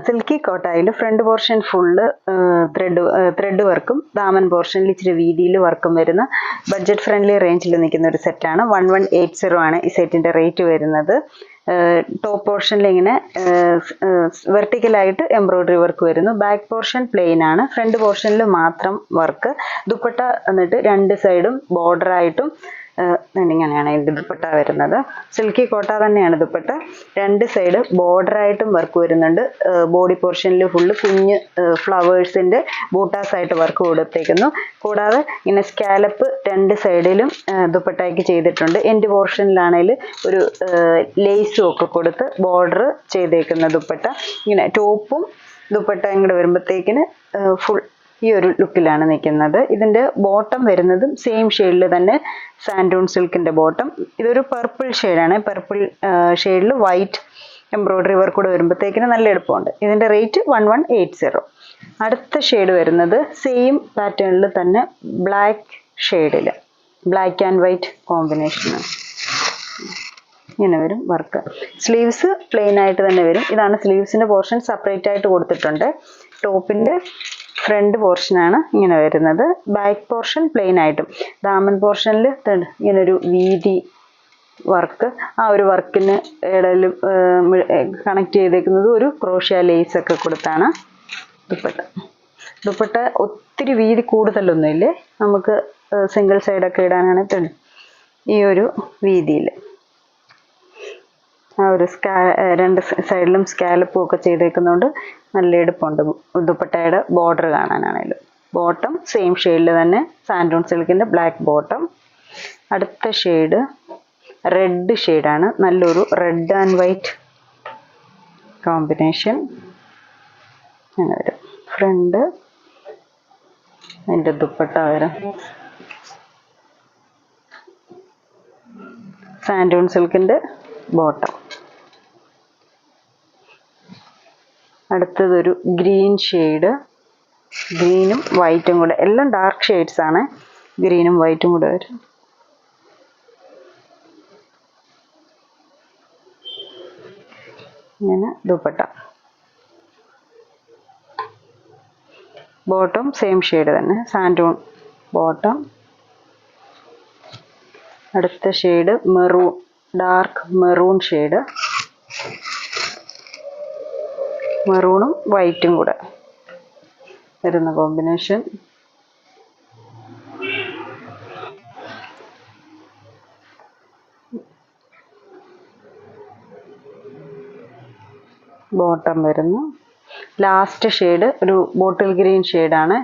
Silky കോട്ടായിൽ front portion full thread വർക്കും ദാമൻ പോർഷനിൽ ഇച്ചിരി വീതിയിൽ വർക്കും വരുന്ന ബഡ്ജറ്റ് ഫ്രണ്ട്ലി റേഞ്ചിൽ നിൽക്കുന്ന ഒരു സെറ്റാണ്. 1180 ആണ് ഈ സെറ്റിൻ്റെ റേറ്റ് വരുന്നത്. ടോപ്പ് പോർഷനിൽ ഇങ്ങനെ വെർട്ടിക്കലായിട്ട് എംബ്രോയ്ഡറി വർക്ക് വരുന്നു. ബാക്ക് പോർഷൻ പ്ലെയിൻ ആണ്. ഫ്രണ്ട് പോർഷനിൽ മാത്രം വർക്ക്. ദുപ്പട്ട എന്നിട്ട് രണ്ട് സൈഡും ബോർഡറായിട്ടും ഇങ്ങനെയാണ് ഇതിൻ്റെ ദുപ്പട്ട വരുന്നത്. സിൽക്കി കോട്ട തന്നെയാണ് ദുപ്പട്ട. രണ്ട് സൈഡ് ബോർഡറായിട്ടും വർക്ക് വരുന്നുണ്ട്. ബോഡി പോർഷനിൽ ഫുള്ള് കുഞ്ഞ് ഫ്ലവേഴ്സിൻ്റെ ബൂട്ടാസ് ആയിട്ട് വർക്ക് കൊടുത്തേക്കുന്നു. കൂടാതെ ഇങ്ങനെ സ്കാലപ്പ് രണ്ട് സൈഡിലും ദുപ്പട്ടയ്ക്ക് ചെയ്തിട്ടുണ്ട്. എൻഡ് പോർഷനിലാണെങ്കിൽ ഒരു ലേസും ഒക്കെ കൊടുത്ത് ബോർഡർ ചെയ്തേക്കുന്ന ദുപ്പട്ട. ഇങ്ങനെ ടോപ്പും ദുപ്പട്ട ഇങ്ങോട്ട് വരുമ്പോഴത്തേക്കിന് ഫുൾ ഈ ഒരു ലുക്കിലാണ് നിൽക്കുന്നത്. ഇതിൻ്റെ ബോട്ടം വരുന്നതും സെയിം ഷെയ്ഡിൽ തന്നെ സാൻഡൂൺ സിൽക്കിൻ്റെ ബോട്ടം. ഇതൊരു പർപ്പിൾ ഷെയ്ഡാണ്. പർപ്പിൾ ഷെയ്ഡിൽ വൈറ്റ് എംബ്രോയ്ഡറി വർക്ക് കൂടെ വരുമ്പോഴത്തേക്കിന് നല്ല എളുപ്പമുണ്ട്. ഇതിൻ്റെ റേറ്റ് 1180. അടുത്ത ഷെയ്ഡ് വരുന്നത് സെയിം പാറ്റേണിൽ തന്നെ ബ്ലാക്ക് ഷെയ്ഡിൽ, ബ്ലാക്ക് ആൻഡ് വൈറ്റ് കോമ്പിനേഷനാണ്. ഇങ്ങനെ വരും വർക്ക്. സ്ലീവ്സ് പ്ലെയിൻ ആയിട്ട് തന്നെ വരും. ഇതാണ് സ്ലീവ്സിൻ്റെ പോർഷൻ സെപ്പറേറ്റ് ആയിട്ട് കൊടുത്തിട്ടുണ്ട്. ടോപ്പിൻ്റെ ഫ്രണ്ട് പോർഷനാണ് ഇങ്ങനെ വരുന്നത്. ബാക്ക് പോർഷൻ പ്ലെയിൻ ആയിട്ടും ദാമൻ പോർഷനിൽ ഇങ്ങനൊരു വീതി വർക്ക്. ആ ഒരു വർക്കിന് ഇടയിൽ കണക്ട് ചെയ്തേക്കുന്നത് ഒരു ക്രോഷ്യ ലേസ് ഒക്കെ കൊടുത്താണ് ദുപ്പട്ട. ദുപ്പട്ട ഒത്തിരി വീതി കൂടുതലൊന്നുമില്ലേ, നമുക്ക് സിംഗിൾ സൈഡൊക്കെ ഇടാനാണ് ഈ ഒരു വീതിയിൽ. ആ ഒരു രണ്ട് സൈഡിലും സ്കാലപ്പും ഒക്കെ ചെയ്തേക്കുന്നതുകൊണ്ട് നല്ല എടുപ്പുണ്ട് ദുപ്പട്ടയുടെ ബോർഡർ കാണാനാണേലും. ബോട്ടം സെയിം ഷെയ്ഡിൽ തന്നെ സാൻഡൂൺ സിൽക്കിൻ്റെ ബ്ലാക്ക് ബോട്ടം. അടുത്ത ഷെയ്ഡ് റെഡ് ഷെയ്ഡാണ്. നല്ലൊരു റെഡ് ആൻഡ് വൈറ്റ് കോമ്പിനേഷൻ. അങ്ങനെ വരും ഫ്രണ്ട്. അതിൻ്റെ ദുപ്പട്ട വരും സാൻഡൂൺ സിൽക്കിൻ്റെ ബോട്ടം. അടുത്തതൊരു ഗ്രീൻ ഷെയ്ഡ്. ഗ്രീനും വൈറ്റും കൂടെ, എല്ലാം ഡാർക്ക് ഷെയ്ഡ്സ് ആണ്. ഗ്രീനും വൈറ്റും കൂടെ വരും. ഇങ്ങനെ ദുപ്പട്ട. ബോട്ടം സെയിം ഷെയ്ഡ് തന്നെ, സാൻഡൂൺ ബോട്ടം. അടുത്ത shade maroon, dark maroon shade. മെറൂണും വൈറ്റും കൂടെ വരുന്ന കോമ്പിനേഷൻ. ബോട്ടം വരുന്നു. ലാസ്റ്റ് ഷെയ്ഡ് ഒരു ബോട്ടിൽ ഗ്രീൻ ഷെയ്ഡാണ്.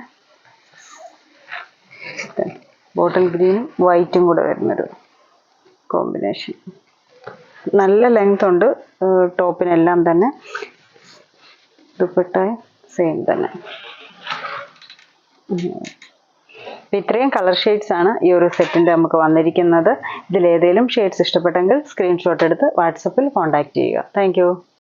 ബോട്ടിൽ ഗ്രീനും വൈറ്റും കൂടെ വരുന്നൊരു കോമ്പിനേഷൻ. നല്ല ലെങ്ത് ഉണ്ട് ടോപ്പിനെല്ലാം തന്നെ. ദുപ്പട്ട സെയിം തന്നെ. ഇത്രയും കളർ ഷെയ്ഡ്സ് ആണ് ഈ ഒരു സെറ്റിൻ്റെ നമുക്ക് വന്നിരിക്കുന്നത്. ഇതിലേതെങ്കിലും ഷെയ്ഡ്സ് ഇഷ്ടപ്പെട്ടെങ്കിൽ സ്ക്രീൻഷോട്ട് എടുത്ത് വാട്സപ്പിൽ കോൺടാക്റ്റ് ചെയ്യുക. താങ്ക്